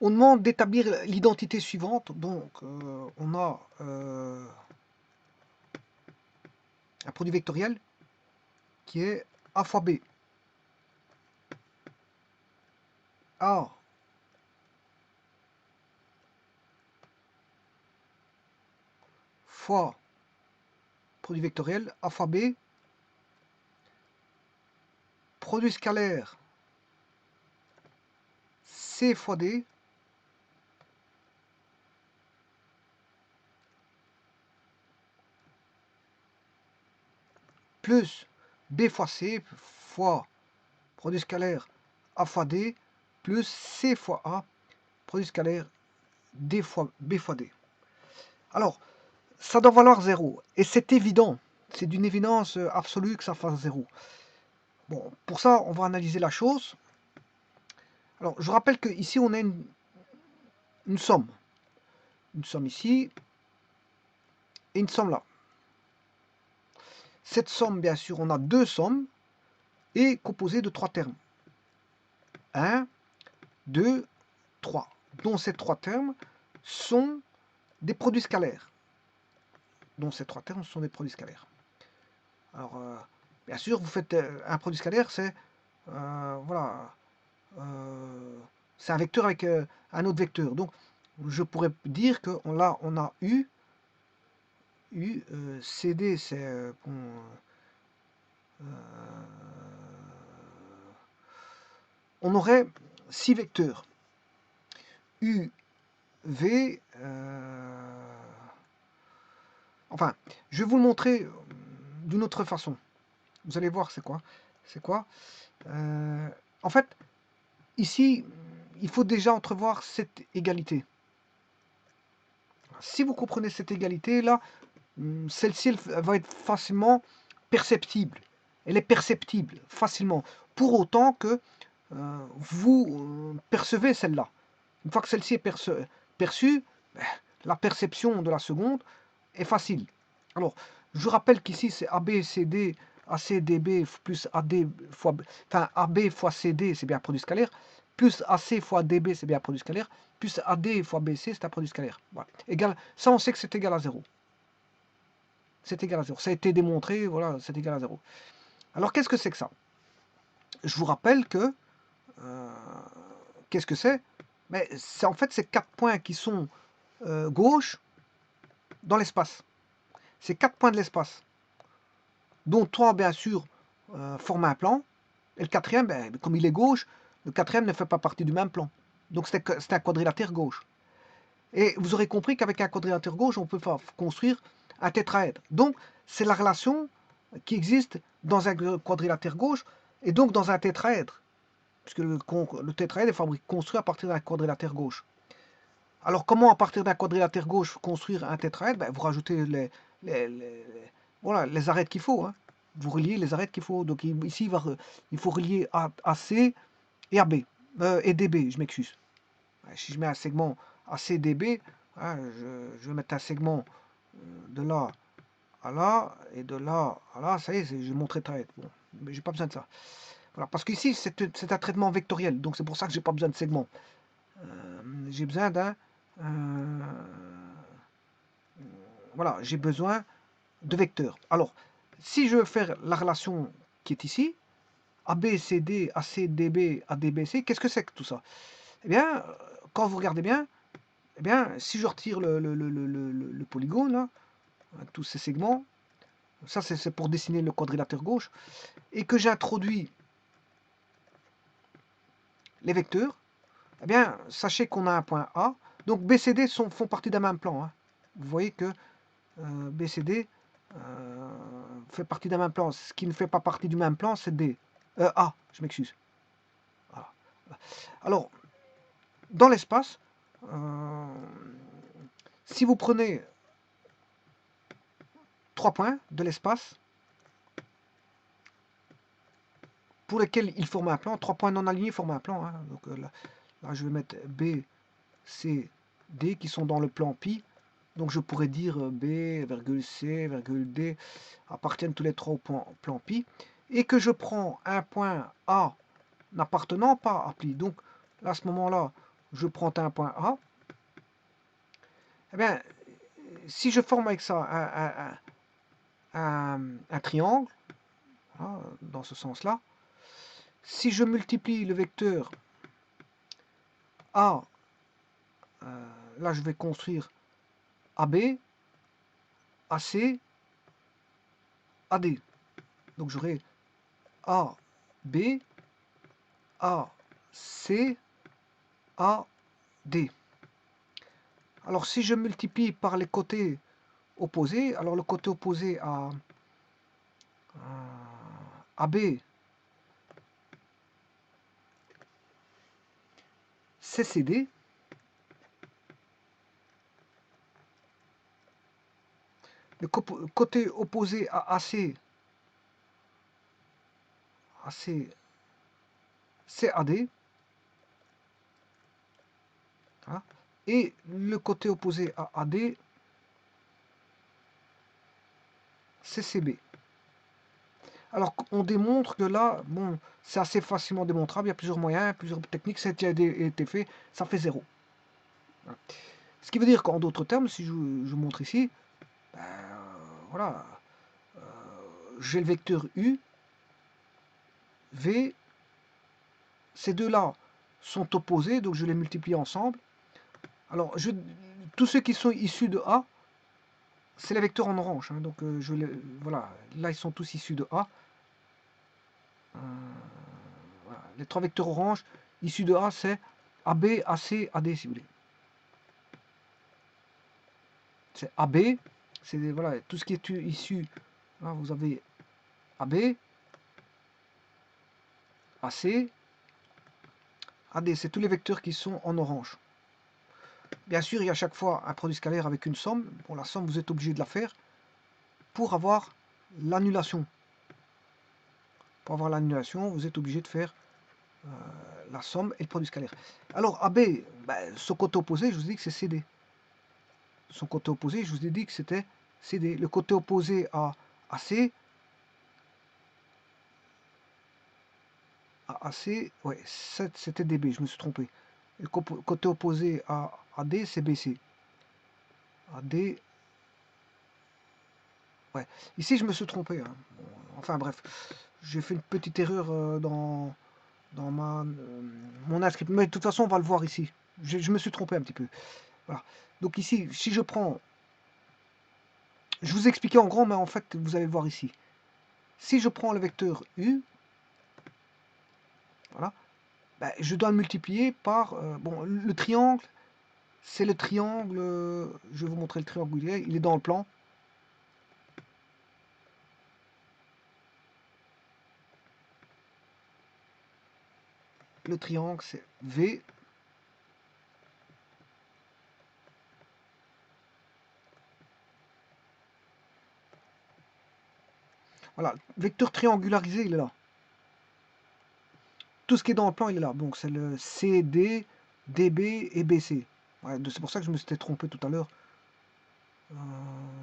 On demande d'établir l'identité suivante. Donc, on a un produit vectoriel qui est A fois B. A fois produit vectoriel, A fois B, produit scalaire C fois D, plus B fois C fois produit scalaire A fois D, plus C fois A, produit scalaire D fois B fois D. Alors, ça doit valoir 0. Et c'est évident, c'est d'une évidence absolue que ça fasse 0. Bon, pour ça, on va analyser la chose. Alors, je rappelle qu'ici, on a une somme. Une somme ici et une somme là. Cette somme, bien sûr, on a deux sommes et composée de trois termes. 1, 2, 3. Dont ces trois termes sont des produits scalaires. Alors, bien sûr, vous faites un produit scalaire, c'est voilà, c'est un vecteur avec un autre vecteur. Donc, je pourrais dire que là, on a U, CD, c'est on aurait 6 vecteurs. U, V, enfin, je vais vous le montrer d'une autre façon. Vous allez voir c'est quoi. C'est quoi En fait, ici, il faut déjà entrevoir cette égalité. Si vous comprenez cette égalité-là, celle-ci va être facilement perceptible. Elle est perceptible facilement, pour autant que vous percevez celle-là. Une fois que celle-ci est perçue, la perception de la seconde est facile. Alors, je rappelle qu'ici, c'est ABCD, ACDB plus AD fois, enfin, AB fois CD, c'est bien un produit scalaire, plus AC fois DB, c'est bien un produit scalaire, plus AD fois BC, c'est un produit scalaire. Voilà. Égal, ça, on sait que c'est égal à 0. C'est égal à 0. Ça a été démontré, voilà, c'est égal à 0. Alors, qu'est-ce que c'est que ça? Je vous rappelle que, qu'est-ce que c'est? Mais c'est en fait ces 4 points qui sont gauche dans l'espace. Ces 4 points de l'espace, dont 3, bien sûr, forment un plan, et le quatrième, ben, comme il est gauche, le quatrième ne fait pas partie du même plan. Donc c'est un quadrilatère gauche. Et vous aurez compris qu'avec un quadrilatère gauche, on peut construire un tétraèdre. Donc, c'est la relation qui existe dans un quadrilatère gauche et donc dans un tétraèdre, puisque le tétraèdre est construit à partir d'un quadrilatère gauche. Alors, comment à partir d'un quadrilatère gauche construire un tétraèdre? Ben, vous rajoutez voilà, les arêtes qu'il faut. Hein. Vous reliez les arêtes qu'il faut. Donc ici, il faut relier AC et AB. Et DB, je m'excuse. Si je mets un segment ACDB, hein, je vais mettre un segment de là à là, et de là à là, ça y est, j'ai mon tétraèdre. Bon, mais j'ai pas besoin de ça. Voilà, parce qu'ici, c'est un traitement vectoriel, donc c'est pour ça que j'ai pas besoin de segment. J'ai besoin d'un... voilà, j'ai besoin de vecteurs. Alors, si je veux faire la relation qui est ici, ABCD, ACDB, ADBC, qu'est-ce que c'est que tout ça? Eh bien, quand vous regardez bien, eh bien, si je retire le polygone, là, tous ces segments, ça c'est pour dessiner le quadrilatère gauche, et que j'introduis les vecteurs, eh bien, sachez qu'on a un point A. Donc BCD font partie d'un même plan. Hein. Vous voyez que BCD fait partie d'un même plan. Ce qui ne fait pas partie du même plan, c'est D. A, je m'excuse. Voilà. Alors, dans l'espace, si vous prenez 3 points de l'espace, pour lesquels il forme un plan, 3 points non alignés forment un plan. Hein. Donc là, je vais mettre B, C, D qui sont dans le plan pi. Donc je pourrais dire B, C, D appartiennent tous les trois au plan pi. Et que je prends un point A n'appartenant pas à pi. Donc là, à ce moment-là, je prends un point A, eh bien, si je forme avec ça un triangle, hein, dans ce sens-là, si je multiplie le vecteur A, là je vais construire AB, AC, AD. Donc j'aurai A, B, A, C, A, D. Alors si je multiplie par les côtés opposés, alors le côté opposé à AB, c'est CD. Le côté opposé à AC, c'est AD. Hein, et le côté opposé à AD, c'est CB. Alors on démontre que là, bon, c'est assez facilement démontrable, il y a plusieurs moyens, plusieurs techniques, ça a été fait, ça fait 0. Voilà. Ce qui veut dire qu'en d'autres termes, si je montre ici, ben, voilà, j'ai le vecteur U, V, ces deux-là sont opposés, donc je les multiplie ensemble. Alors, tous ceux qui sont issus de A, c'est les vecteurs en orange, hein, donc voilà, là ils sont tous issus de A. Voilà. Les trois vecteurs orange issus de A, c'est AB, AC, AD si vous voulez. C'est AB, c'est voilà, tout ce qui est issu, là vous avez AB, AC, AD, c'est tous les vecteurs qui sont en orange. Bien sûr, il y a à chaque fois un produit scalaire avec une somme. Bon, la somme, vous êtes obligé de la faire pour avoir l'annulation. Pour avoir l'annulation, vous êtes obligé de faire la somme et le produit scalaire. Alors, AB, ben, son côté opposé, je vous ai dit que c'est CD. Son côté opposé, je vous ai dit que c'était CD. Le côté opposé à AC, ouais, c'était DB, je me suis trompé. Et le côté opposé à AD, c'est BC. AD, ouais. Ici, je me suis trompé. Hein. Bon, enfin, bref. J'ai fait une petite erreur dans mon inscription. Mais de toute façon, on va le voir ici. Je me suis trompé un petit peu. Voilà. Donc ici, si je prends... Je vous ai expliqué en grand, mais en fait, vous allez le voir ici. Si je prends le vecteur U, voilà, ben, je dois le multiplier par... bon, le triangle, c'est le triangle... je vais vous montrer le triangle où il est dans le plan. Le triangle, c'est V. Voilà, vecteur triangularisé, il est là. Tout ce qui est dans le plan, il est là. Donc c'est le CD, DB et BC. Ouais, c'est pour ça que je me suis trompé tout à l'heure.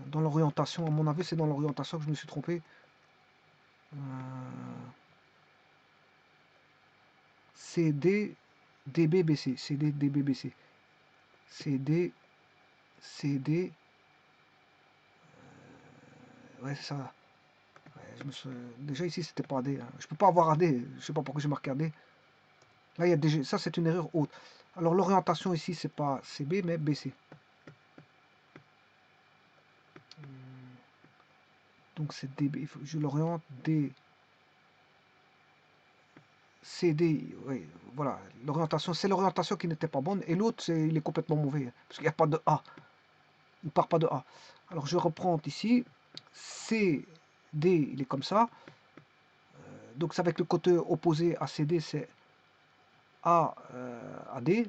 Dans l'orientation, à mon avis, c'est dans l'orientation que je me suis trompé. CD, DB, BC. CD, DB, BC. CD, CD. Ouais, c'est ça. Ouais, déjà ici, c'était pas AD. Hein. Je peux pas avoir AD. Je sais pas pourquoi j'ai marqué AD. Là, il y a déjà... Ça, c'est une erreur haute. Alors, l'orientation ici, c'est pas CB, mais BC. Donc, c'est DB. Je l'oriente D. CD, oui, voilà. L'orientation, c'est l'orientation qui n'était pas bonne. Et l'autre, il est complètement mauvais. Parce qu'il n'y a pas de A. Il ne part pas de A. Alors, je reprends ici. CD, il est comme ça. Donc, c'est avec le côté opposé à CD, c'est A, AD.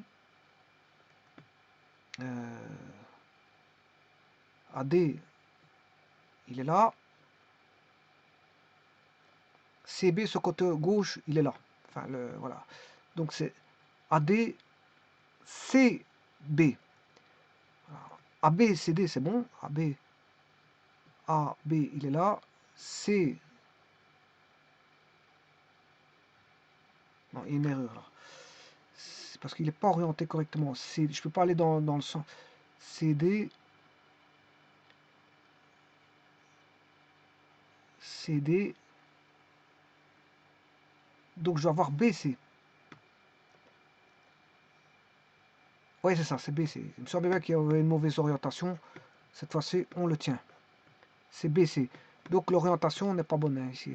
AD, il est là. CB, ce côté gauche, il est là. Enfin, voilà. Donc, c'est AD, CB. AB, CD, c'est bon. AB, A, B, il est là. C. Non, il y a une erreur là. c'est parce qu'il n'est pas orienté correctement. Je ne peux pas aller dans le sens CD, CD, donc je dois avoir BC. Oui, c'est ça, c'est BC. Il me semblait bien qu'il y avait une mauvaise orientation. Cette fois-ci, on le tient. C'est BC. Donc l'orientation n'est pas bonne. Hein, ici,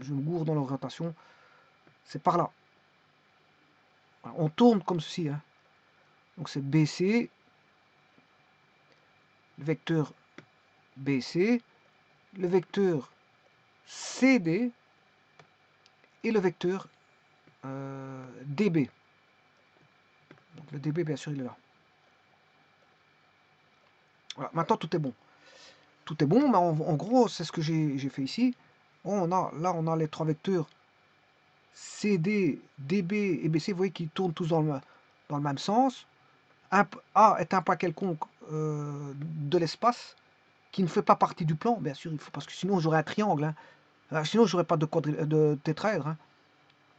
je me gourre dans l'orientation. C'est par là. Voilà, on tourne comme ceci. Hein. Donc c'est BC, le vecteur BC, le vecteur CD et le vecteur DB. Donc le DB, bien sûr, il est là. Voilà, maintenant tout est bon. Tout est bon, mais en gros, c'est ce que j'ai fait ici. Là, on a les trois vecteurs CD, DB et BC, vous voyez qu'ils tournent tous dans le même sens. A est un point quelconque de l'espace qui ne fait pas partie du plan, bien sûr, parce que sinon j'aurais un triangle. Hein. Sinon, j'aurais pas de tétraèdre. Hein.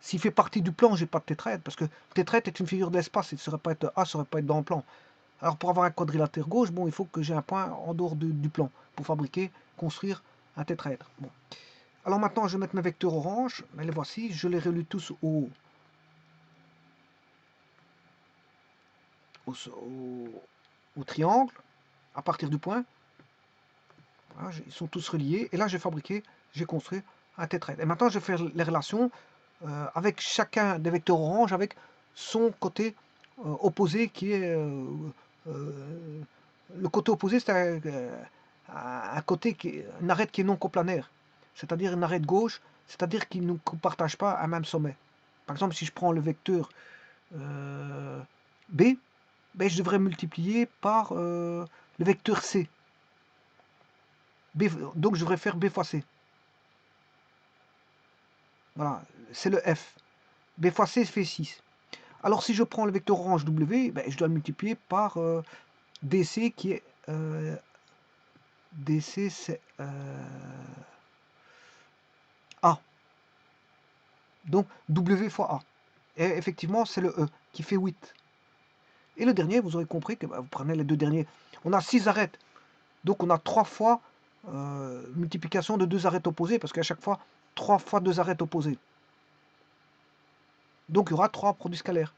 S'il fait partie du plan, j'ai pas de tétraèdre, parce que tétraèdre est une figure de l'espace, et ça ne saurait pas être dans le plan. Alors pour avoir un quadrilatère gauche, bon, il faut que j'ai un point en dehors du plan pour construire un tétraèdre. Bon. Alors maintenant, je vais mettre mes vecteurs orange. Mais les voici. Je les relie tous au triangle à partir du point. Voilà, ils sont tous reliés. Et là, j'ai construit un tétraèdre. Et maintenant, je vais faire les relations avec chacun des vecteurs orange avec son côté opposé qui est le côté opposé, c'est un côté une arête qui est non coplanaire, c'est-à-dire une arête gauche, c'est-à-dire qu'ils ne partagent pas un même sommet. Par exemple, si je prends le vecteur B, ben, je devrais multiplier par le vecteur C. Donc je devrais faire B fois C. Voilà, c'est le F. B fois C fait 6. Alors si je prends le vecteur orange W, ben, je dois le multiplier par DC qui est DC c'est A. Donc W fois A. Et effectivement c'est le E qui fait 8. Et le dernier, vous aurez compris que vous prenez les deux derniers. On a 6 arêtes. Donc on a 3 fois multiplication de 2 arêtes opposées, parce qu'à chaque fois, 3 fois 2 arêtes opposées. Donc il y aura 3 produits scalaires.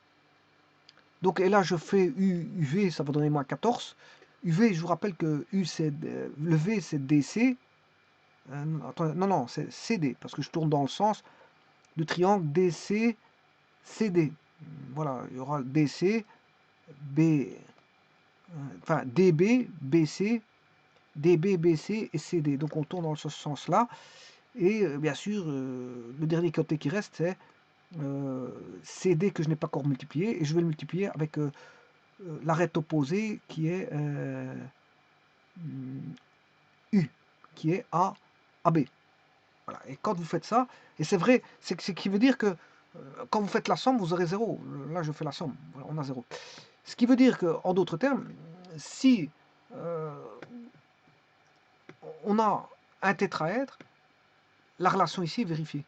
Donc, et là, je fais UV, ça va donner moins 14. UV, je vous rappelle que U, le V, c'est DC. Attendez, non, c'est CD, parce que je tourne dans le sens du triangle DC, CD. Voilà, il y aura DC, B, enfin DB, BC, DB, BC et CD. Donc on tourne dans ce sens-là. Et bien sûr, le dernier côté qui reste, c'est CD que je n'ai pas encore multiplié. Et je vais le multiplier avec l'arête opposée qui est U, qui est AB. Voilà. Et quand vous faites ça, et c'est vrai, c'est ce qui veut dire que quand vous faites la somme, vous aurez 0. Là, je fais la somme, voilà, on a 0. Ce qui veut dire que, en d'autres termes, si on a un tétraèdre, la relation ici est vérifiée.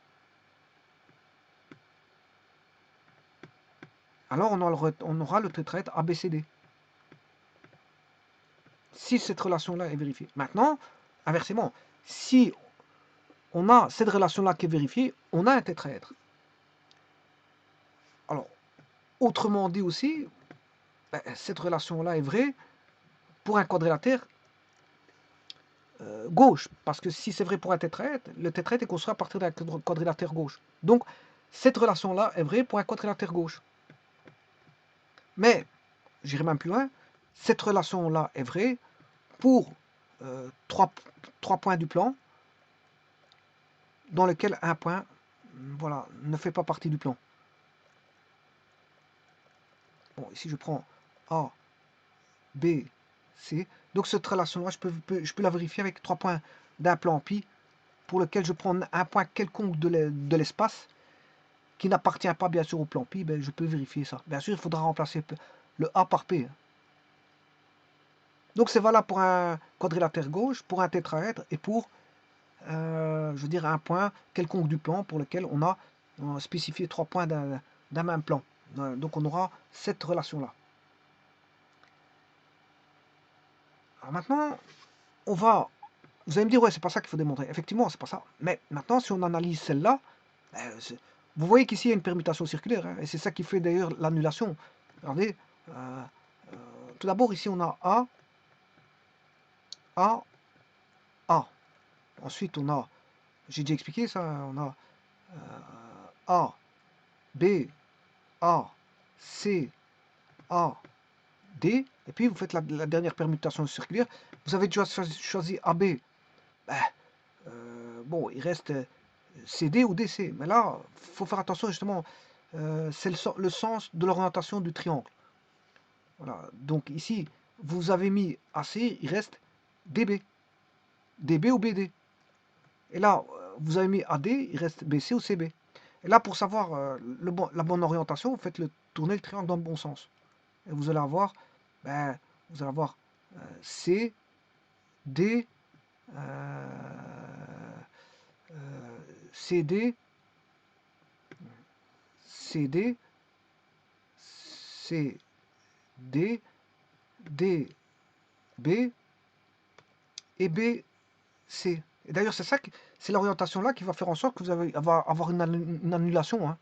Alors on aura le tétraèdre ABCD. Si cette relation-là est vérifiée. Maintenant, inversement, si on a cette relation-là qui est vérifiée, on a un tétraèdre. Alors, autrement dit aussi, cette relation-là est vraie pour un quadrilatère gauche. Parce que si c'est vrai pour un tétraèdre, le tétraèdre est construit à partir d'un quadrilatère gauche. Donc, cette relation-là est vraie pour un quadrilatère gauche. Mais, j'irai même plus loin, cette relation-là est vraie pour trois points du plan dans lequel un point voilà, ne fait pas partie du plan. Bon, ici je prends A, B, C. Donc cette relation-là, je peux la vérifier avec 3 points d'un plan pi pour lequel je prends un point quelconque de l'espace qui n'appartient pas bien sûr au plan pi, ben, je peux vérifier ça. Bien sûr, il faudra remplacer le A par P. Donc c'est valable pour un quadrilatère gauche, pour un tétraèdre et pour je veux dire un point quelconque du plan pour lequel on a spécifié 3 points d'un même plan. Donc on aura cette relation-là. Alors maintenant, on va... Vous allez me dire, ouais, c'est pas ça qu'il faut démontrer. Effectivement, c'est pas ça. Mais maintenant, si on analyse celle-là, ben, vous voyez qu'ici, il y a une permutation circulaire. Hein, et c'est ça qui fait d'ailleurs l'annulation. Regardez. euh, tout d'abord, ici, on a A, A, A. Ensuite, on a... J'ai déjà expliqué ça. On a A, B, A, C, A, D. Et puis, vous faites la dernière permutation circulaire. Vous avez déjà choisi AB. Ben, bon, il reste CD ou DC. Mais là, il faut faire attention justement. C'est le sens de l'orientation du triangle. Voilà. Donc ici, vous avez mis AC, il reste DB. DB ou BD. Et là, vous avez mis AD, il reste BC ou CB. Et là, pour savoir la bonne orientation, vous faites tourner le triangle dans le bon sens. Et vous allez avoir, ben, C, D, CD, CD, C, D, D, B et B, C. Et d'ailleurs, c'est l'orientation-là qui va faire en sorte que vous allez avoir une annulation. Hein.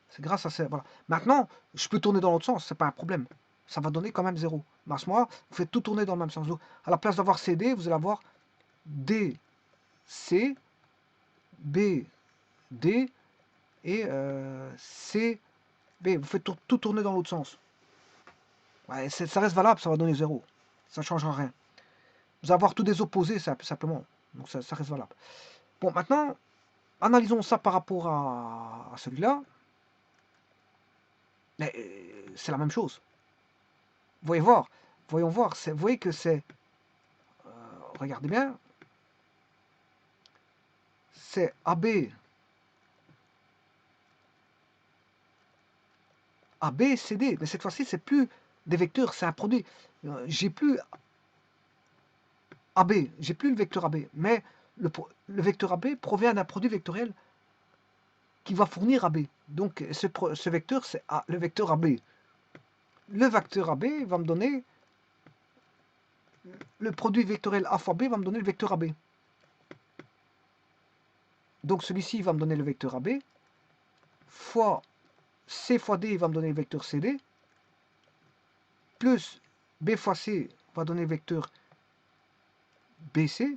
C'est grâce à ça. Voilà. Maintenant, je peux tourner dans l'autre sens, c'est pas un problème. Ça va donner quand même 0. Mais à ce moment-là, vous faites tout tourner dans le même sens. Donc, à la place d'avoir CD, vous allez avoir D, C, B, D et C, B. Vous faites tout tourner dans l'autre sens. Ouais, ça reste valable, ça va donner 0. Ça ne changera rien. Vous allez avoir tous des opposés, simplement. Donc ça reste valable. Bon, maintenant, analysons ça par rapport à celui-là. C'est la même chose. Voyons voir. Vous voyez que c'est... regardez bien. C'est AB. AB, CD. Mais cette fois-ci, c'est plus des vecteurs, c'est un produit. J'ai plus AB. J'ai plus le vecteur AB. Mais le vecteur AB provient d'un produit vectoriel qui va fournir AB. Donc ce vecteur, c'est le vecteur AB. Le vecteur AB va me donner le produit vectoriel A fois B va me donner le vecteur AB. Donc celui-ci va me donner le vecteur AB fois C fois D va me donner le vecteur CD plus B fois C va donner le vecteur BC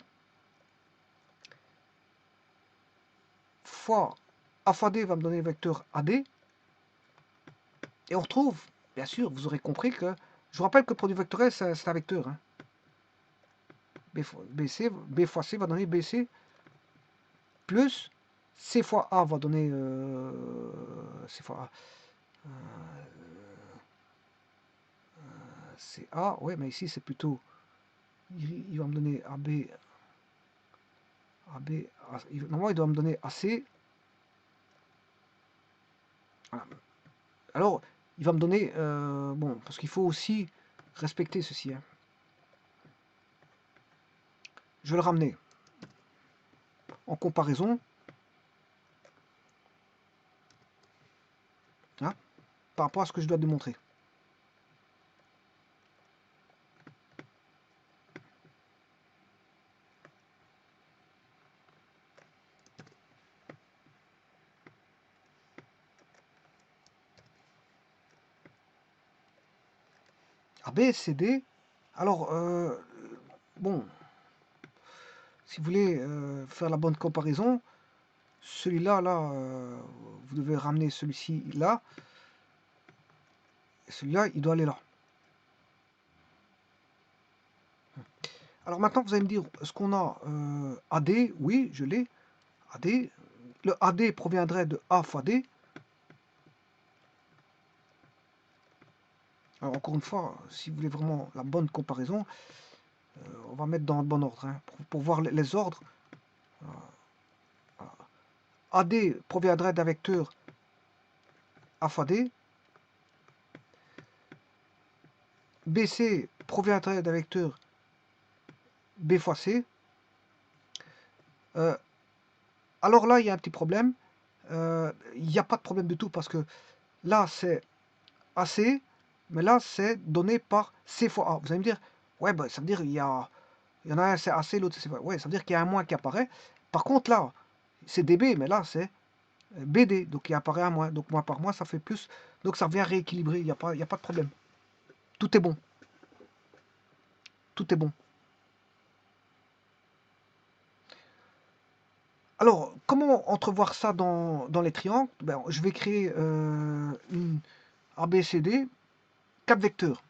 fois A fois D va me donner le vecteur AD. Et on retrouve, bien sûr, vous aurez compris que, je vous rappelle que le produit vectoriel, c'est un vecteur. Hein. B fois C va donner BC plus C fois A va donner C fois A. C'est A, ouais, mais ici c'est plutôt, il va me donner AB, normalement il doit me donner AC. Voilà. Alors, il va me donner, bon, parce qu'il faut aussi respecter ceci. Hein. Je vais le ramener en comparaison. Hein, par rapport à ce que je dois démontrer. AB, CD. Alors, bon, si vous voulez faire la bonne comparaison, celui-là, là, vous devez ramener celui-ci là. Et celui-là, il doit aller là. Alors maintenant, vous allez me dire, est-ce qu'on a AD? Oui, je l'ai. AD. Le AD proviendrait de A fois D. Alors encore une fois, si vous voulez vraiment la bonne comparaison, on va mettre dans le bon ordre, hein, pour voir les ordres. AD proviendrait d'un vecteur A fois D. BC proviendrait d'un vecteur B fois C. Alors là, il y a un petit problème. Il n'y a pas de problème du tout parce que Là, c'est AC, mais là, c'est donné par C fois A. Vous allez me dire, ouais, bah, ça veut dire il y en a un, c'est AC, l'autre, c'est C fois A. Ouais, ça veut dire qu'il y a un moins qui apparaît. Par contre, là, c'est DB, mais là, c'est BD. Donc, il apparaît un moins. Donc, moins par moins, ça fait plus. Donc, ça revient rééquilibrer. Il y a pas de problème. Tout est bon. Tout est bon. Alors, comment entrevoir ça dans les triangles? Ben, je vais créer une ABCD, 4 vecteurs.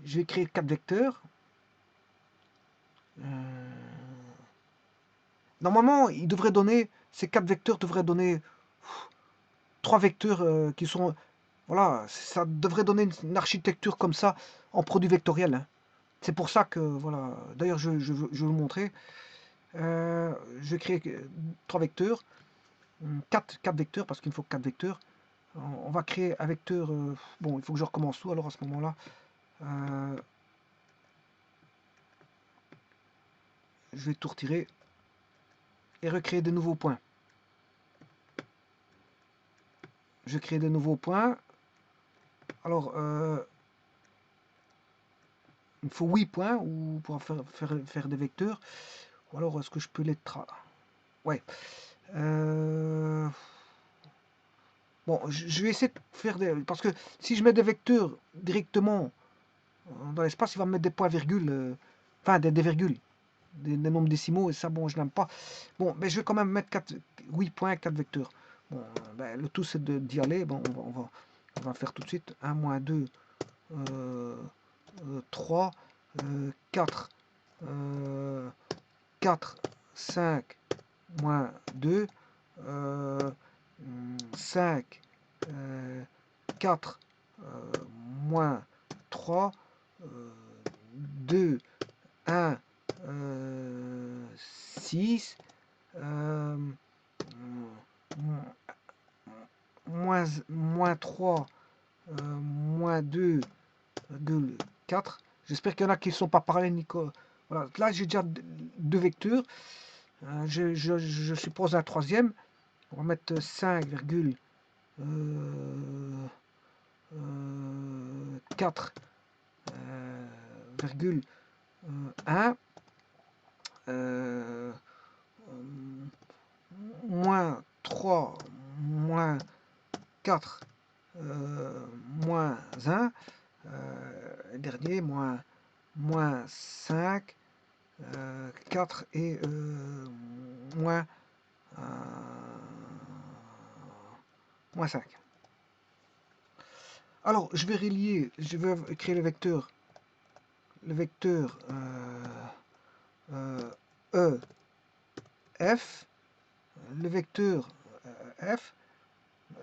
Je vais créer 4 vecteurs. Normalement, ces 4 vecteurs devraient donner 3 vecteurs qui sont... Voilà, ça devrait donner une architecture comme ça en produit vectoriel. Hein. C'est pour ça que, voilà, d'ailleurs je vais vous montrer. Je vais créer 3 vecteurs, 4 vecteurs, parce qu'il faut 4 vecteurs. On va créer un vecteur, bon, il faut que je recommence tout alors à ce moment-là. Je vais tout retirer et recréer de nouveaux points. Je crée de nouveaux points. Alors, il faut 8 points pour faire des vecteurs. Ou alors, est-ce que je peux les ouais. Bon, je vais essayer de faire des... Parce que si je mets des vecteurs directement dans l'espace, il va me mettre des points-virgules. Enfin, des virgules. Des nombres décimaux. Et ça, bon, je n'aime pas. Bon, mais je vais quand même mettre 8 points, 4 vecteurs. Bon, ben, le tout, c'est d'y aller. Bon, on va faire tout de suite. 1, moins 2, 3, 4, 4, 5, moins 2, 5, 4, moins 3, 2, 1, 6, moins 3, moins 2, 4. J'espère qu'il y en a qui ne sont pas parallèles, Nico. Voilà. Là, j'ai déjà 2 vecteurs. Je suppose un troisième. On va mettre 5,4 1 moins 3 moins 4 moins 1 dernier moins 5 4 et moins 5. Alors, je vais relier, je vais créer le vecteur E, F, le vecteur F,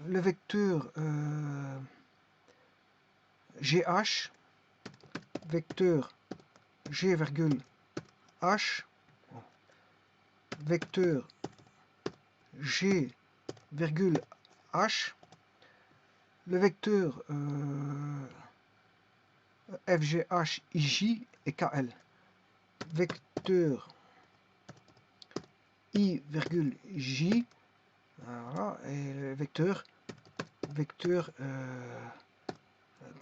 le vecteur GH, vecteur G, H, vecteur G, H, le vecteur FGH, IJ et KL, vecteur I, J, voilà, et le vecteur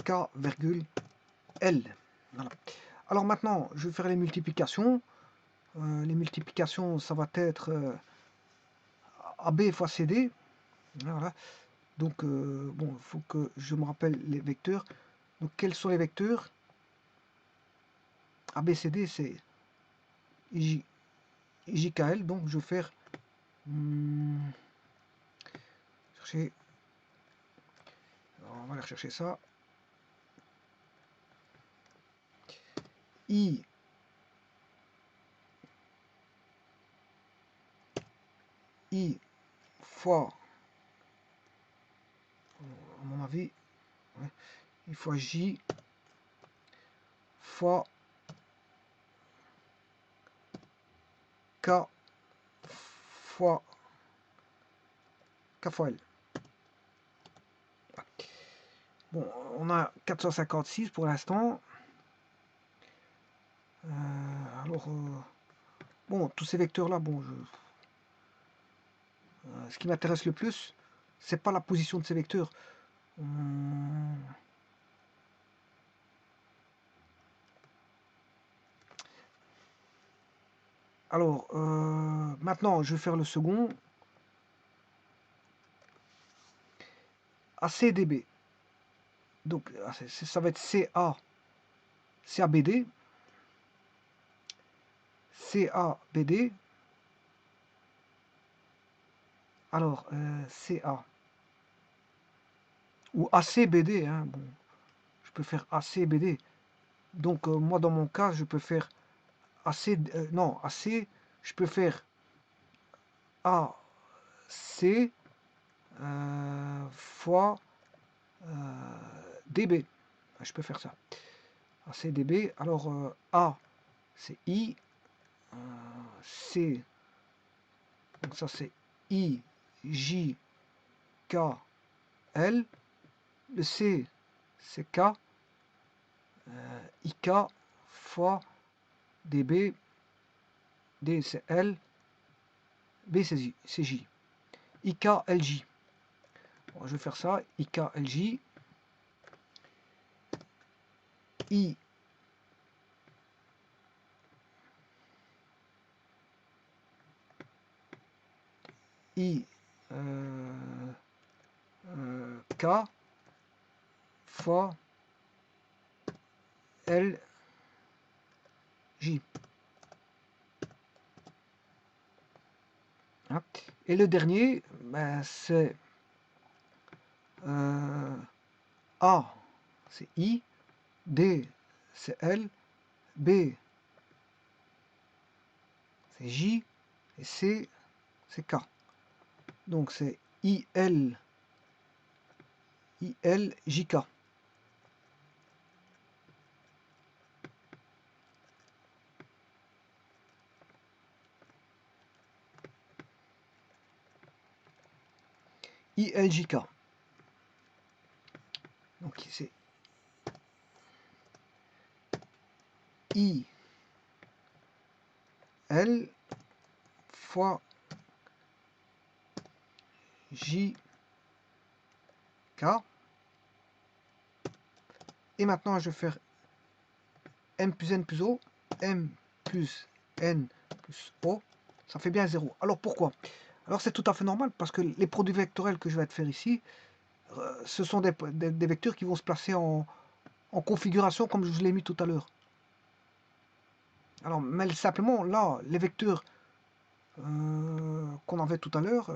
K, L. Voilà. Alors maintenant, je vais faire les multiplications. Les multiplications, ça va être AB fois CD. Voilà. Donc, bon, il faut que je me rappelle les vecteurs. Donc, quels sont les vecteurs? ABCD, c'est IJKL. Donc, je vais faire... chercher... Alors, on va aller rechercher ça. I fois, à mon avis, ouais, I fois J fois K fois L. Bon, on a 456 pour l'instant. Alors, bon, tous ces vecteurs-là, bon, Ce qui m'intéresse le plus, c'est pas la position de ces vecteurs. Alors, maintenant, je vais faire le second. ACDB. Donc, ça va être CABD. CABD. Alors, CA. Ou ACBD. Hein, bon, je peux faire ACBD. Donc, moi, dans mon cas, je peux faire non, AC. Je peux faire AC fois DB. Je peux faire ça. ACDB. Alors, A, c'est I. C, donc ça c'est I, J, K, L. Le C, c'est K. IK fois DB. D, c'est L. B, c'est J. IK, LJ. Bon, je vais faire ça. IK, LJ. I, I, K fois L, J. Hein. Et le dernier, ben, c'est A, c'est I. D, c'est L. B, c'est J. Et C, c'est K. Donc c'est IL, JK. ILJK. Donc c'est I L fois J K. Et maintenant je vais faire M plus N plus O. M plus N plus O. Ça fait bien 0. Alors pourquoi? Alors c'est tout à fait normal parce que les produits vectoriels que je vais te faire ici, ce sont des vecteurs qui vont se placer en configuration comme je vous l'ai mis tout à l'heure. Alors, mais simplement, là, les vecteurs qu'on avait tout à l'heure,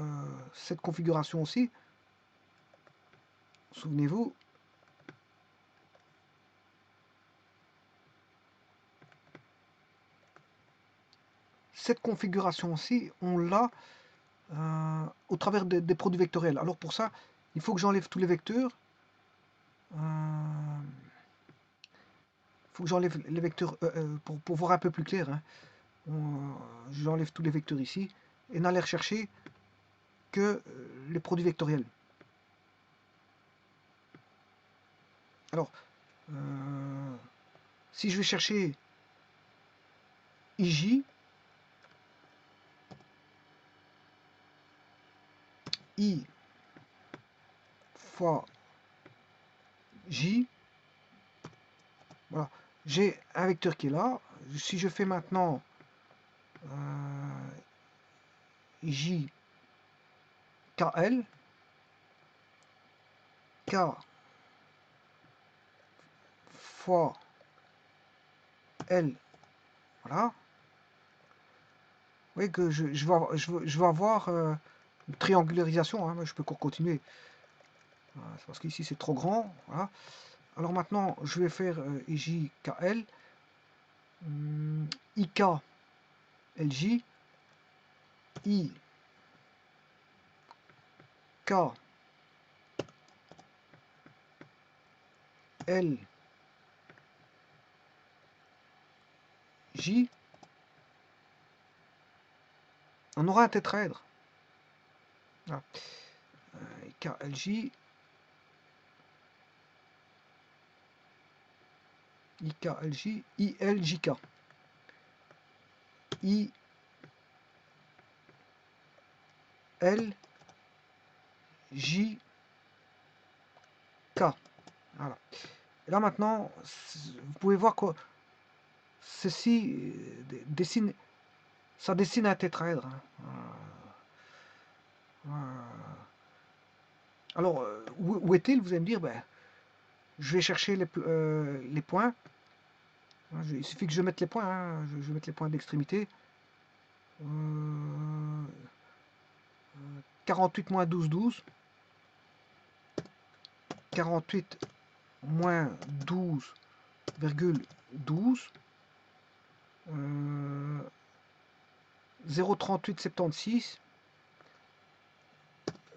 cette configuration aussi, souvenez-vous, cette configuration aussi, on l'a au travers des produits vectoriels. Alors pour ça, il faut que j'enlève tous les vecteurs. Il faut que j'enlève les vecteurs pour voir un peu plus clair. Hein. J'enlève tous les vecteurs ici et n'aller rechercher que les produits vectoriels. Alors, si je vais chercher IJ, I fois J, voilà, j'ai un vecteur qui est là. Si je fais maintenant J, KL, K fois L, voilà, vous voyez que je vais avoir une triangularisation, hein, je peux encore continuer, voilà, parce qu'ici c'est trop grand, voilà. Alors maintenant je vais faire IJKL, IK, LJ, I, K, L, J, on aura un tétraèdre. Voilà. IKLJ, IKLJ, ILJK. I, L, J, K. Voilà. Et là maintenant, vous pouvez voir que ceci dessine, ça dessine un tétraèdre. Alors, où est-il? Vous allez me dire, ben, je vais chercher les points. Il suffit que je mette les points. Hein. Je vais mettre les points d'extrémité. 48 moins 12, 12. 48 moins 12,12. 0,3876.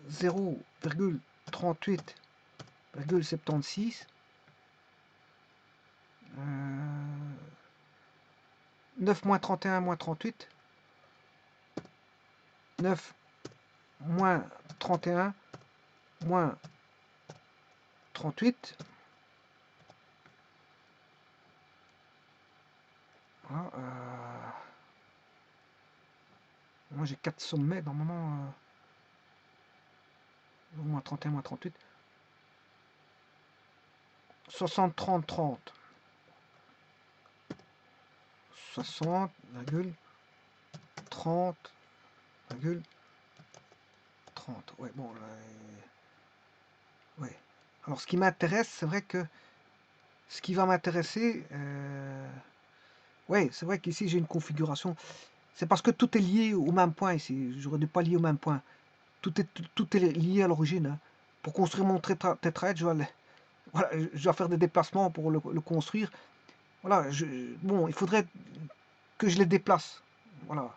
0,38,76. 9 moins 31 moins 38. 9 moins 31 moins 38. Voilà, moi j'ai 4 sommets normalement. Moins 31 moins 38. 60, 30, 30. 60, 30, 30. Ouais, bon. Ouais. Alors, ce qui m'intéresse, c'est vrai que ce qui va m'intéresser, ouais, c'est vrai qu'ici j'ai une configuration. C'est parce que tout est lié au même point ici. J'aurais dû pas lier au même point. Tout est lié à l'origine. Hein. Pour construire mon tétraèdre, voilà, je dois faire des déplacements pour le construire. Voilà, bon, il faudrait que je les déplace. Voilà.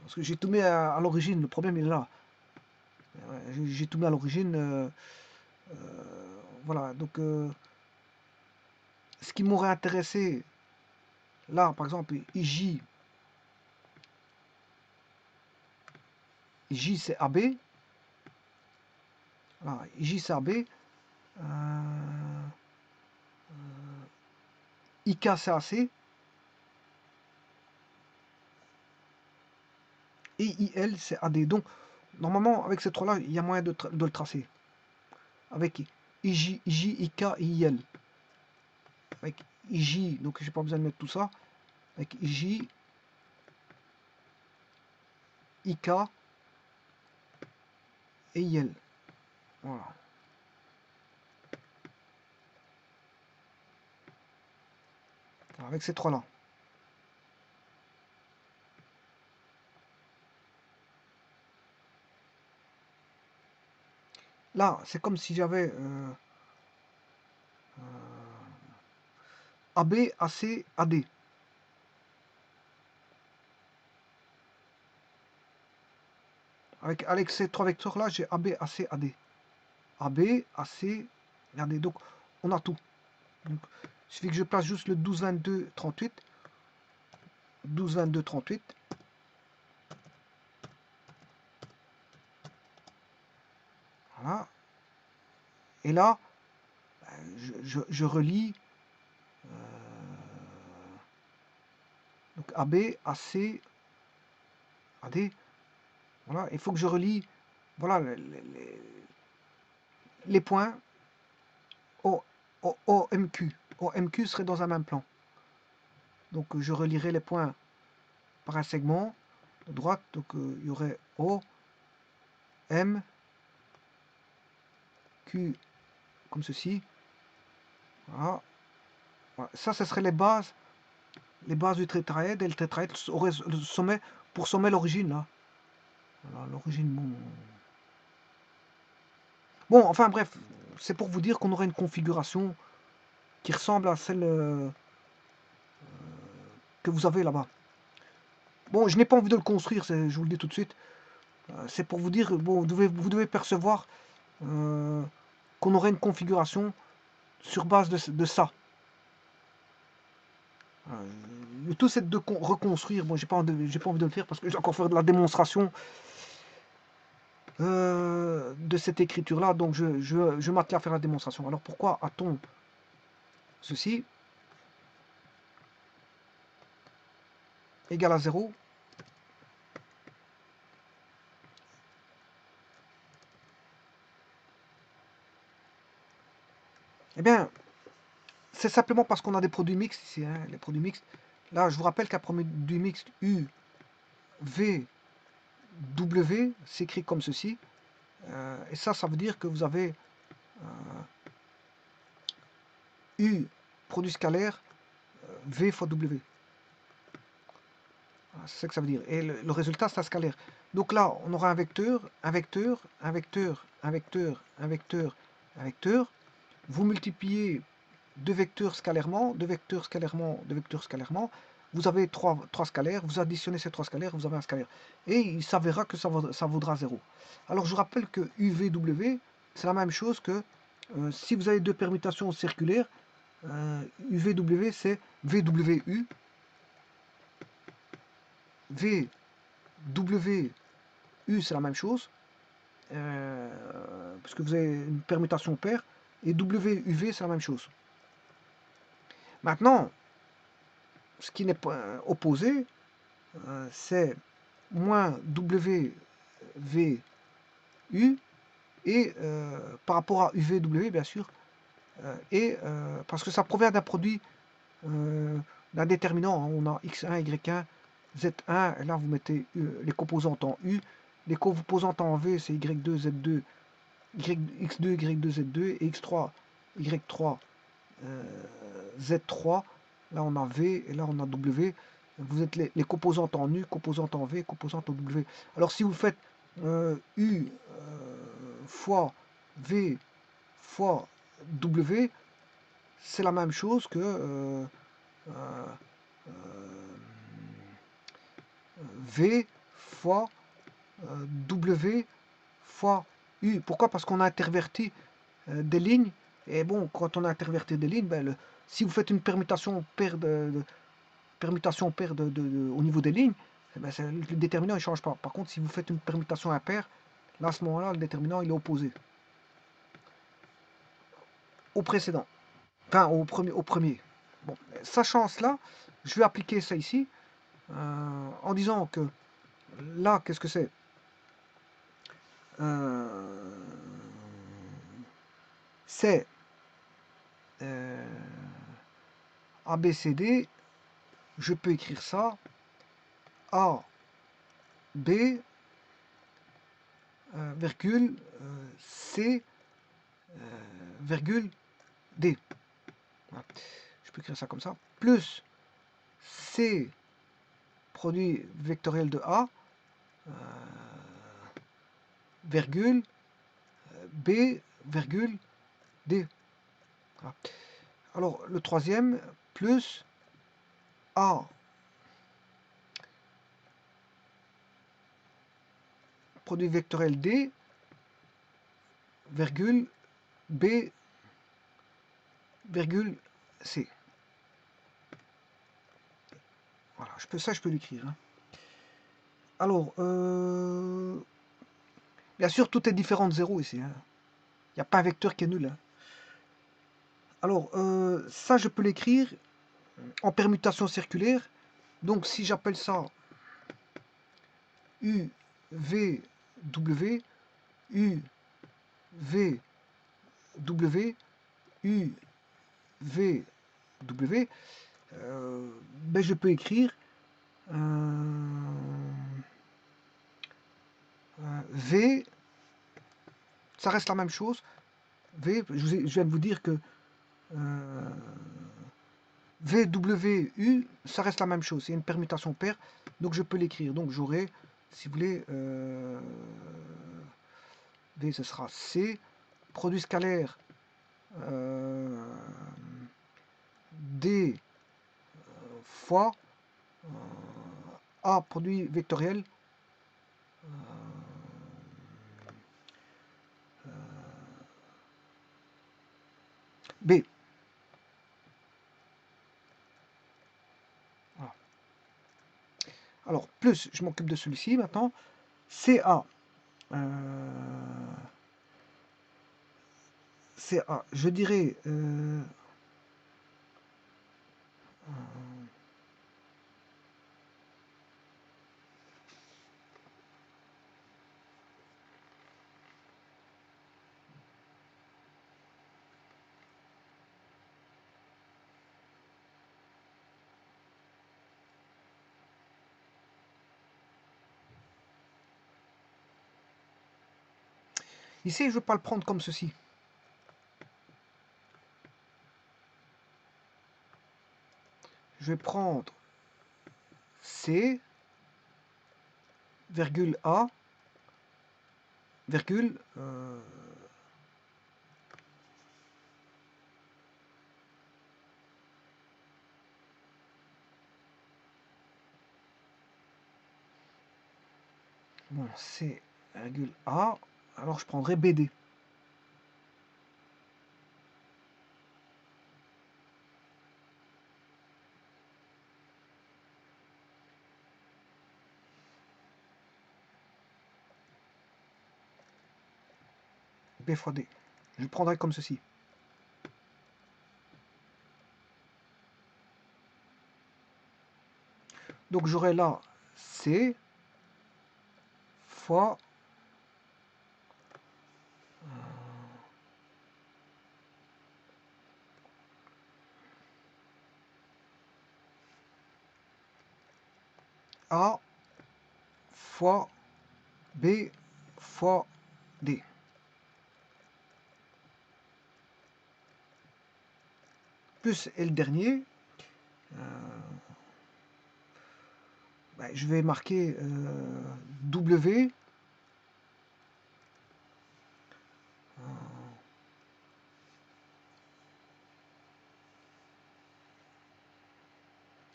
Parce que j'ai tout mis à l'origine. Le problème est là. J'ai tout mis à l'origine. Voilà. Donc, ce qui m'aurait intéressé, là, par exemple, J c'est AB. Voilà, J c'est AB. IK c'est AC. Et IL c'est AD. Donc, normalement, avec ces trois-là, il y a moyen de le tracer. Avec IJ, IK et IL. Avec IJ, donc j'ai pas besoin de mettre tout ça. Avec IJ, IK et IL. Voilà. Avec ces trois-là. Là, c'est comme si j'avais AB, AC, AD. Avec ces trois vecteurs-là, j'ai AB, AC, AD. AB, AC, et AD. Donc, on a tout. Donc, il suffit que je place juste le 12, 22, 38. 12, 22, 38. Voilà. Et là, je relie donc AB, AC, AD. Voilà. Il faut que je relie voilà, les points au MQ. Au MQ serait dans un même plan. Donc je relierai les points par un segment de droite. Donc il y aurait O, M, Q comme ceci. Voilà. Voilà. Ça, ce serait les bases du tétraèdre. Et le tétraèdre aurait le sommet, pour sommet l'origine là. Voilà, l'origine, bon. Bon, enfin bref, c'est pour vous dire qu'on aurait une configuration qui ressemble à celle que vous avez là-bas. Bon, je n'ai pas envie de le construire, je vous le dis tout de suite. C'est pour vous dire, bon, vous devez percevoir qu'on aurait une configuration sur base de ça. Le tout c'est de reconstruire. Bon, j'ai pas envie de le faire parce que j'ai encore faire de la démonstration de cette écriture là. Donc je m'attelle à faire la démonstration. Alors pourquoi a-t-on ceci égal à 0? Eh bien, c'est simplement parce qu'on a des produits mixtes ici, hein, les produits mixtes. Là, je vous rappelle qu'un produit mixte U, V, W s'écrit comme ceci. Et ça veut dire que vous avez U, produit scalaire, V fois W. C'est ça que ça veut dire. Et le résultat, c'est un scalaire. Donc là, on aura un vecteur, un vecteur, un vecteur, un vecteur, un vecteur, un vecteur. Vous multipliez deux vecteurs scalairement, deux vecteurs scalairement, deux vecteurs scalairement. Vous avez trois scalaires, vous additionnez ces trois scalaires, vous avez un scalaire. Et il s'avérera que ça vaudra 0. Alors je vous rappelle que UVW, c'est la même chose que si vous avez deux permutations circulaires, UVW c'est VWU, VWU c'est la même chose, parce que vous avez une permutation paire, et WUV c'est la même chose. Maintenant, ce qui n'est pas opposé, c'est moins WVU, et par rapport à UVW bien sûr, et parce que ça provient d'un produit, d'un déterminant, hein. On a X1, Y1, Z1, et là vous mettez les composantes en U, les composantes en V c'est Y2, Z2, X2, Y2, Z2, et X3, Y3, Z3, là on a V, et là on a W, vous êtes les composantes en U, composantes en V, composantes en W. Alors si vous faites U fois V fois W, c'est la même chose que V fois W fois U. Pourquoi? Parce qu'on a interverti des lignes. Et bon, quand on a interverti des lignes, ben, si vous faites une permutation paire au niveau des lignes, eh ben, le déterminant ne change pas. Par contre, si vous faites une permutation impaire, là, à ce moment-là, le déterminant il est opposé au précédent. Enfin, au premier. Bon, sachant cela, je vais appliquer ça ici en disant que là, qu'est-ce que c'est? C'est ABCD. Je peux écrire ça A, B, virgule, C, virgule, D. Voilà. Je peux écrire ça comme ça. Plus C, produit vectoriel de A, virgule, B, virgule, D. Voilà. Alors, le troisième, plus A, produit vectoriel D, virgule, B, virgule, C. Voilà, ça je peux l'écrire. Hein. Alors, bien sûr, tout est différent de 0 ici. Hein. Il n'y a pas un vecteur qui est nul. Hein. Alors, ça, je peux l'écrire en permutation circulaire. Donc, si j'appelle ça U, V, W, U, V, W, U, V, W, ben, je peux écrire V, ça reste la même chose. V, je viens de vous dire que VWU, ça reste la même chose, c'est une permutation paire, donc je peux l'écrire. Donc j'aurai, si vous voulez, V ce sera C, produit scalaire D fois A, produit vectoriel B. Voilà. Alors, plus, je m'occupe de celui-ci maintenant, CA. CA, je dirais Ici, je ne veux pas le prendre comme ceci. Je vais prendre C, virgule A, virgule, bon, C, virgule A, alors je prendrai BD. B fois D. Je le prendrai comme ceci. Donc j'aurai là C fois A fois B fois D. Plus et le dernier, ben, je vais marquer W.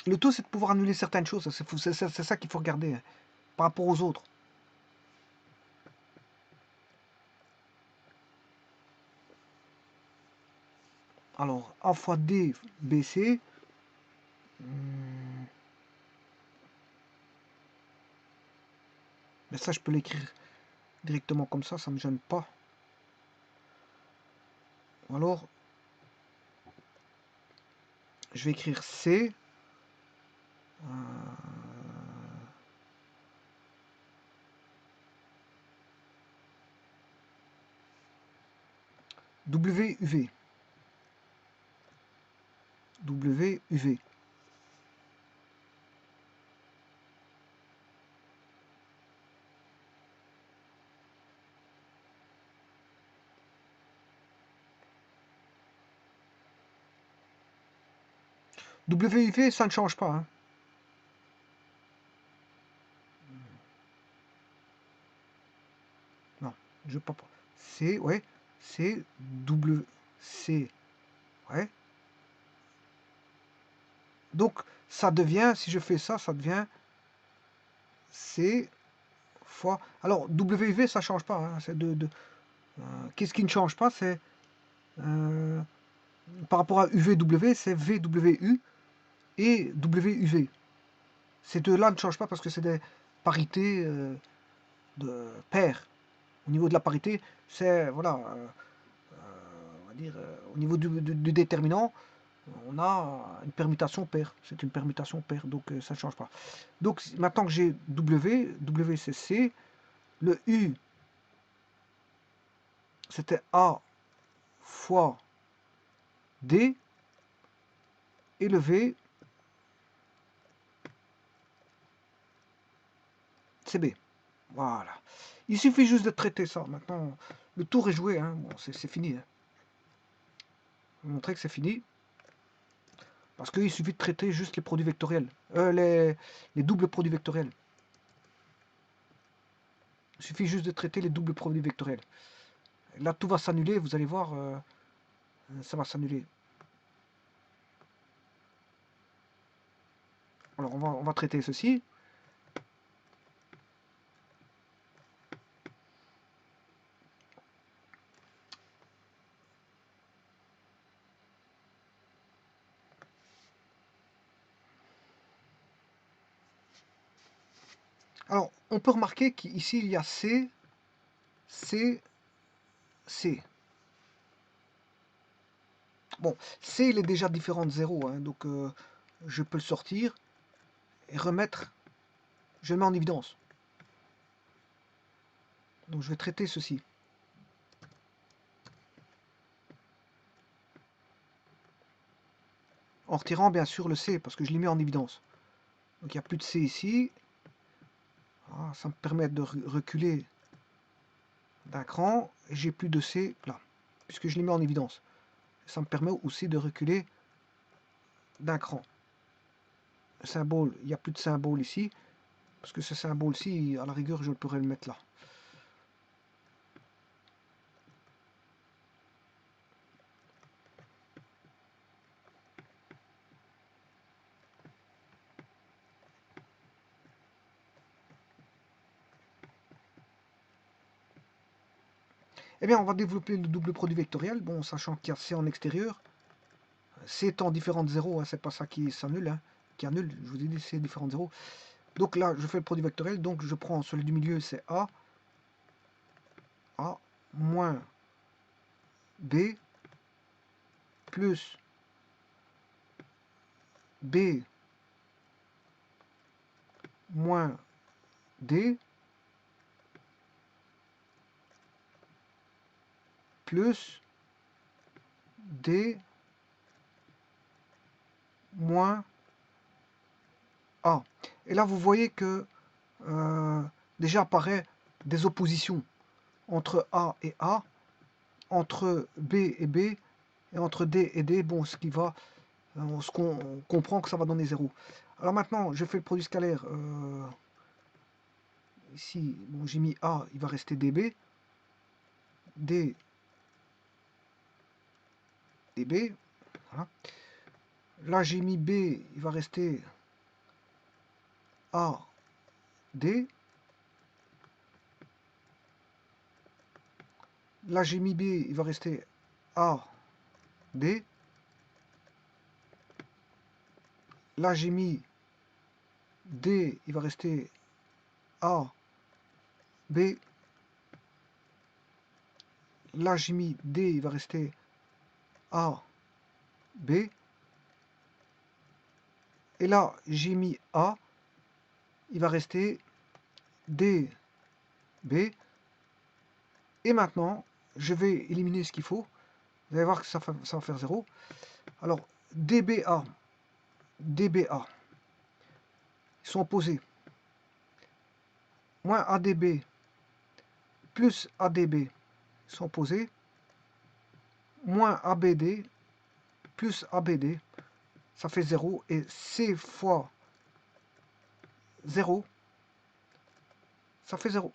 Le tout, c'est de pouvoir annuler certaines choses. C'est ça qu'il faut regarder hein, par rapport aux autres. Alors, A fois D, BC. Mais ça, je peux l'écrire directement comme ça ne me gêne pas. Alors, je vais écrire C. WUV. WUV. WUV, ça ne change pas. Hein. Non, je ne veux pas. C, ouais. C, W, C, ouais. Donc, ça devient, si je fais ça, ça devient C fois... Alors, WV, ça ne change pas. Hein, c'est qu'est-ce qui ne change pas? C'est... par rapport à UVW, c'est VWU et WUV. Ces deux-là ne changent pas parce que c'est des parités de paires. Au niveau de la parité, c'est... Voilà... on va dire... au niveau du déterminant, on a une permutation paire. C'est une permutation paire, donc ça ne change pas. Donc maintenant que j'ai W c'est C, le U c'était A fois D, et le V c'est B. Voilà. Il suffit juste de traiter ça. Maintenant, le tour est joué. Hein. Bon, c'est fini. Hein. Je vais vous montrer que c'est fini. Parce qu'il suffit de traiter juste les produits vectoriels. Les doubles produits vectoriels. Il suffit juste de traiter les doubles produits vectoriels. Là, tout va s'annuler. Vous allez voir, ça va s'annuler. Alors, on va traiter ceci. Alors, on peut remarquer qu'ici, il y a C, C, C. Bon, C, il est déjà différent de 0, hein, donc je peux le sortir et remettre, je le mets en évidence. Donc, je vais traiter ceci. En retirant, bien sûr, le C, parce que je l'ai mis en évidence. Donc, il n'y a plus de C ici. Ah, ça me permet de reculer d'un cran. j'ai plus de C là, puisque je l'ai mis en évidence. Ça me permet aussi de reculer d'un cran. Le symbole, il n'y a plus de symbole ici, parce que ce symbole-ci, à la rigueur, je pourrais le mettre là. Eh bien, on va développer le double produit vectoriel, bon, sachant qu'il y a C en extérieur. C étant différent de 0, hein, c'est pas ça qui s'annule, hein, qui annule, je vous ai dit C différent de 0. Donc là, je fais le produit vectoriel, donc je prends celui du milieu, c'est A moins B plus B moins D plus D moins A. Et là, vous voyez que déjà apparaît des oppositions entre A et A, entre B et B, et entre D et D, bon, ce qu'on comprend que ça va donner 0. Alors maintenant, je fais le produit scalaire. Ici, bon, j'ai mis A, il va rester DB. D, DB. Voilà. Là, j'ai mis B, il va rester A, D. Là, j'ai mis B, il va rester A, D. Là, j'ai mis D, il va rester A, B. Là, j'ai mis D, il va rester A, B. Et là, j'ai mis A, il va rester D, B. Et maintenant, je vais éliminer ce qu'il faut. Vous allez voir que ça va faire 0. Alors, DBA, DBA, ils sont opposés. Moins ADB plus ADB sont opposés. Moins ABD plus ABD, ça fait 0. Et C fois 0, ça fait 0.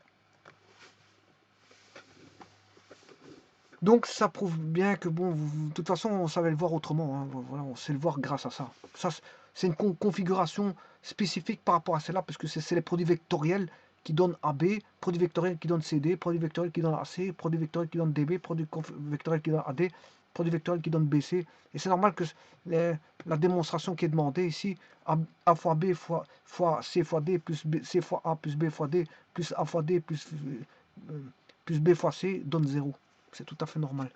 Donc ça prouve bien que, bon, de toute façon, on savait le voir autrement. Hein. Voilà, on sait le voir grâce à ça. Ça, c'est une configuration spécifique par rapport à celle-là, parce que c'est les produits vectoriels qui donnent AB, produit vectoriel qui donne CD, produit vectoriel qui donne AC, produit vectoriel qui donne DB, produit vectoriel qui donne AD, produit vectoriel qui donne BC. Et c'est normal que la démonstration qui est demandée ici, A fois B fois C fois D, plus C fois A, plus B fois D, plus A fois D, plus B fois C, donne 0. C'est tout à fait normal.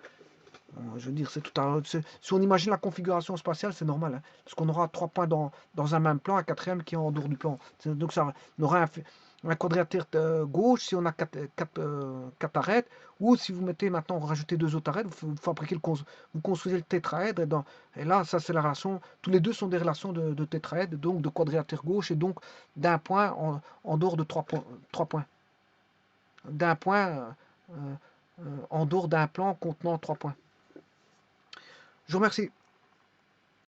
Je veux dire, c'est tout à... Si on imagine la configuration spatiale, c'est normal. Hein, parce qu'on aura 3 points dans un même plan, un quatrième qui est en dehors du plan. Donc ça, on aura un quadrilatère gauche si on a 4 arêtes. Ou si vous mettez maintenant, vous rajoutez 2 autres arêtes, vous fabriquez vous construisez le tétraèdre. Et là, ça c'est la relation. Tous les deux sont des relations de tétraèdre, donc de quadrilatère gauche, et donc d'un point en dehors de 3 points. D'un point en dehors d'un plan contenant 3 points. Je vous remercie.